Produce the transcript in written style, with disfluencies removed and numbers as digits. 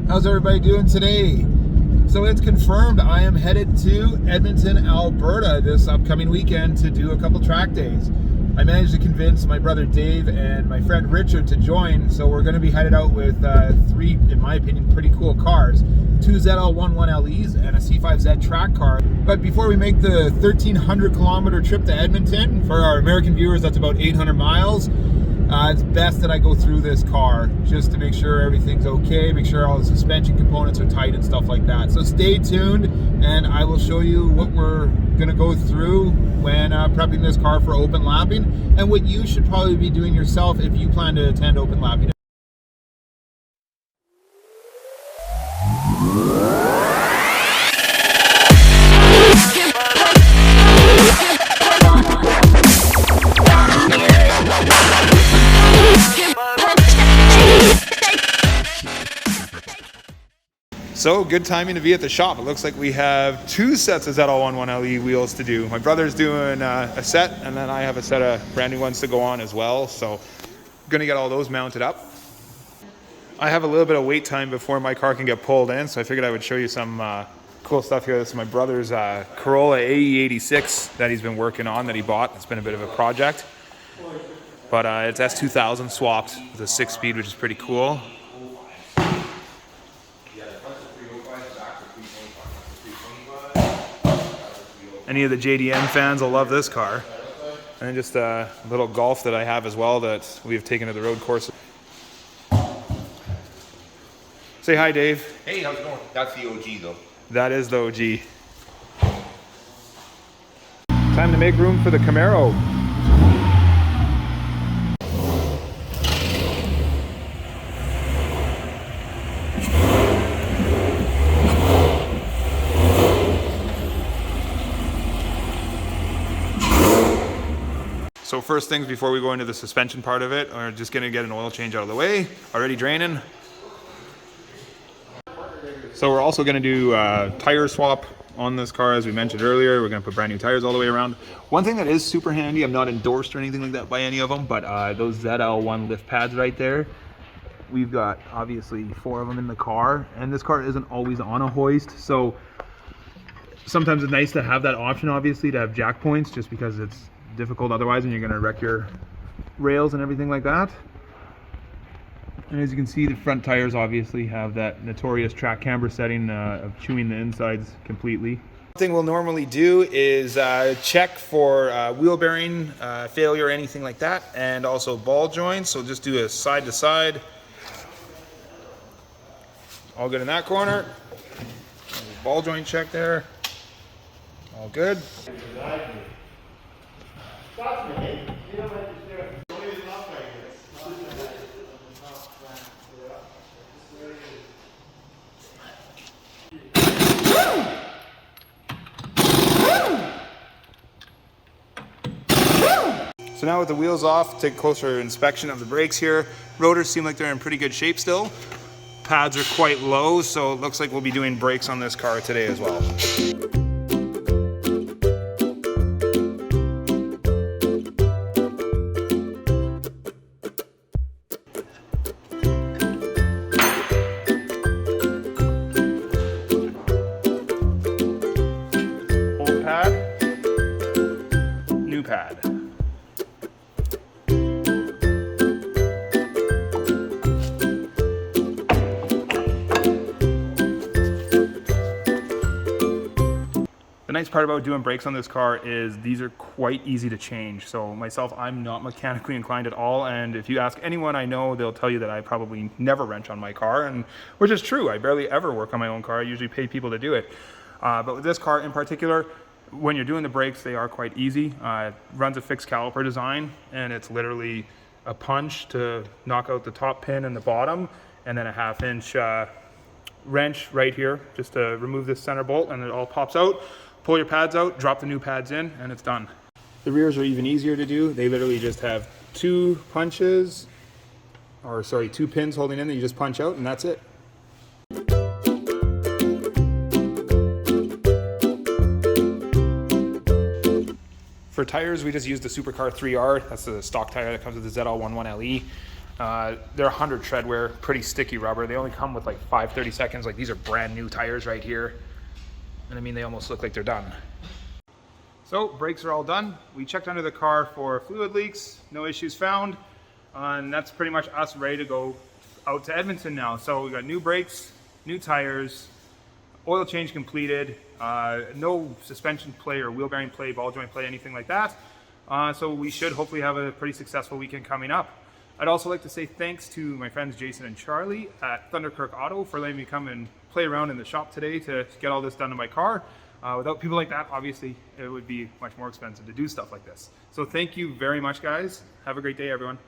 How's everybody doing today? So it's confirmed I am headed to Edmonton, Alberta this upcoming weekend to do a couple track days. I managed to convince my brother Dave and my friend Richard to join, so we're going to be headed out with three, in my opinion, pretty cool cars. Two ZL1 1LEs and a C5Z track car. But before we make the 1,300 kilometer trip to Edmonton, for our American viewers that's about 800 miles, it's best that I go through this car just to make sure everything's okay, make sure all the suspension components are tight and stuff like that. So stay tuned and I will show you what we're gonna go through when prepping this car for open lapping, and what you should probably be doing yourself if you plan to attend open lapping. So good timing to be at the shop. It looks like we have two sets of ZL1 1LE wheels to do. My brother's doing a set, and then I have a set of brand new ones to go on as well. So I'm gonna get all those mounted up. I have a little bit of wait time before my car can get pulled in, so I figured I would show you some cool stuff here. This is my brother's Corolla AE86 that he's been working on, that he bought. It's been a bit of a project. But it's S2000 swapped with a 6-speed, which is pretty cool. Any of the JDM fans will love this car. And just a little Golf that I have as well that we have taken to the road course. Say hi, Dave. Hey, how's it going? That's the OG though. That is the OG. Time to make room for the Camaro. So first things before we go into the suspension part of it, we're just gonna get an oil change out of the way. Already draining. So we're also gonna do a tire swap on this car, as we mentioned earlier. We're gonna put brand new tires all the way around. One thing that is super handy, I'm not endorsed or anything like that by any of them, but those ZL1 lift pads right there, we've got obviously 4 of them in the car, and this car isn't always on a hoist, so sometimes it's nice to have that option, obviously, to have jack points, just because it's difficult otherwise and you're going to wreck your rails and everything like that. And as you can see, the front tires obviously have that notorious track camber setting of chewing the insides completely. One thing we'll normally do is check for wheel bearing failure or anything like that, and also ball joints. So just do a side to side. All good in that corner. Ball joint check there. All good. So now with the wheels off, take a closer inspection of the brakes here. Rotors seem like they're in pretty good shape still. Pads are quite low, so it looks like we'll be doing brakes on this car today as well. Old pad, new pad. The nice part about doing brakes on this car is these are quite easy to change. So myself, I'm not mechanically inclined at all, and if you ask anyone I know, they'll tell you that I probably never wrench on my car, and which is true. I barely ever work on my own car. I usually pay people to do it. But with this car in particular, when you're doing the brakes, they are quite easy. It runs a fixed caliper design, and it's literally a punch to knock out the top pin and the bottom, and then a 1/2 inch wrench right here just to remove this center bolt, and it all pops out. Pull your pads out, drop the new pads in, and it's done. The rears are even easier to do. They literally just have 2 punches, or sorry, 2 pins holding in that you just punch out, and that's it. For tires, we just used the Supercar 3R. That's the stock tire that comes with the ZL1 1LE. They're 100 treadwear, pretty sticky rubber. They only come with like 5 30-seconds. Like these are brand new tires right here. And I mean, they almost look like they're done. So brakes are all done. We checked under the car for fluid leaks, no issues found. And that's pretty much us ready to go out to Edmonton now. So we got new brakes, new tires, oil change completed, no suspension play or wheel bearing play, ball joint play, anything like that. So we should hopefully have a pretty successful weekend coming up. I'd also like to say thanks to my friends Jason and Charlie at Thunderkirk Auto for letting me come and play around in the shop today to get all this done to my car. Without people like that, obviously, it would be much more expensive to do stuff like this. So thank you very much, guys. Have a great day, everyone.